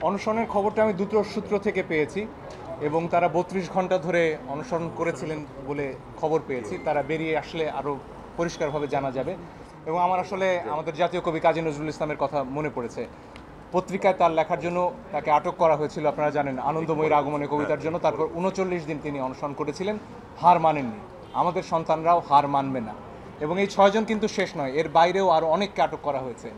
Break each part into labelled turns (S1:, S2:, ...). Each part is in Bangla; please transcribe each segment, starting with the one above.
S1: অনশনের খবরটা আমি দুটো সূত্র থেকে পেয়েছি এবং তারা ৩২ ঘন্টা ধরে অনশন করেছিলেন বলে খবর পেয়েছি। তারা বেরিয়ে আসলে আরও পরিষ্কারভাবে জানা যাবে। এবং আমার আসলে আমাদের জাতীয় কবি কাজী নজরুল ইসলামের কথা মনে পড়েছে। পত্রিকায় তার লেখার জন্য তাকে আটক করা হয়েছিল, আপনারা জানেন, আনন্দময়ীর আগমনে কবিতার জন্য। তারপর ৩৯ দিন তিনি অনশন করেছিলেন, হার মানেননি। আমাদের সন্তানরাও হার মানবে না। এবং এই ৬ জন কিন্তু শেষ নয়, এর বাইরেও আরও অনেককে আটক করা হয়েছে।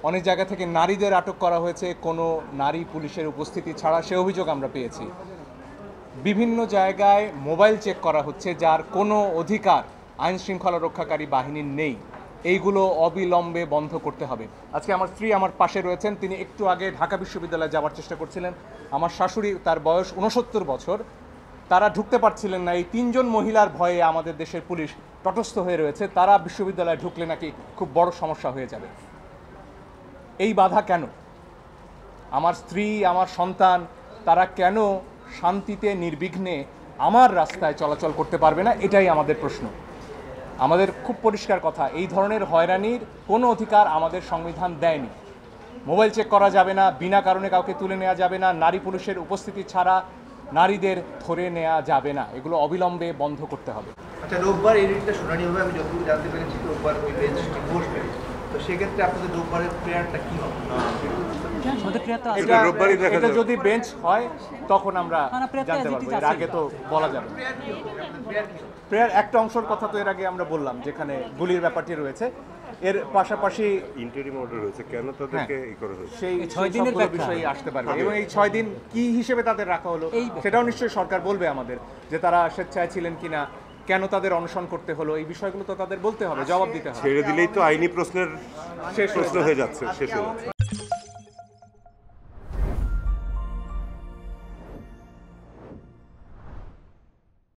S1: অনেক জায়গা থেকে নারীদের আটক করা হয়েছে কোনো নারী পুলিশের উপস্থিতি ছাড়া, সে অভিযোগ আমরা পেয়েছি। বিভিন্ন জায়গায় মোবাইল চেক করা হচ্ছে, যার কোনো অধিকার আইন শৃঙ্খলা রক্ষাকারী বাহিনীর নেই। এইগুলো অবিলম্বে বন্ধ করতে হবে। আজকে আমার স্ত্রী আমার পাশে রয়েছেন, তিনি একটু আগে ঢাকা বিশ্ববিদ্যালয়ে যাওয়ার চেষ্টা করছিলেন। আমার শাশুড়ি, তার বয়স ৬৯ বছর, তারা ঢুকতে পারছিলেন না। এই ৩ জন মহিলার ভয়ে আমাদের দেশের পুলিশ তটস্থ হয়ে রয়েছে। তারা বিশ্ববিদ্যালয়ে ঢুকলে নাকি খুব বড় সমস্যা হয়ে যাবে। এই বাধা কেন? আমার স্ত্রী, আমার সন্তান, তারা কেন শান্তিতে নির্বিঘ্নে আমার রাস্তায় চলাচল করতে পারবে না? এটাই আমাদের প্রশ্ন। আমাদের খুব পরিষ্কার কথা, এই ধরনের হয়রানির কোনো অধিকার আমাদের সংবিধান দেয়নি। মোবাইল চেক করা যাবে না, বিনা কারণে কাউকে তুলে নেওয়া যাবে না, নারী পুলিশের উপস্থিতি ছাড়া নারীদের ধরে নেওয়া যাবে না। এগুলো অবিলম্বে বন্ধ করতে হবে।
S2: আচ্ছা, রোববার এই রিটটা শুনানি হবে, আমি যতটুকু জানতে পেরেছি রোববার ওই বেঞ্চটি বসবে। তো সেক্ষেত্রে আপনাদের রোববারের প্রেয়ারটা কি হবে?
S1: এটা যদি বেঞ্চ হয় তখন আমরা জানতে পারবো, এর আগে তো বলা যাবে। প্রেয়ার একটা অংশের কথা তো এর আগে আমরা বললাম, যেখানে গুলির ব্যাপারটি রয়েছে। এর পাশাপাশি
S3: ইন্টারিম অর্ডার হয়েছে, কেন তাদেরকে এই করা হয়েছে
S1: সেই ৬ দিনের বিষয়ে আসতে পারবে। এবং এই ৬ দিন কি হিসেবে তাদের রাখা হলো সেটাও নিশ্চয়ই সরকার বলবে আমাদের, যে তারা স্বেচ্ছায় ছিলেন কিনা, কেন তাদের অনশন করতে হলো, এই বিষয়গুলো তো তাদের বলতে হবে, জবাব দিতে হবে।
S3: ছেড়ে দিলেই তো আইনি প্রশ্নের শেষ প্রশ্ন হয়ে যাচ্ছে, শেষ হয়ে যাচ্ছে।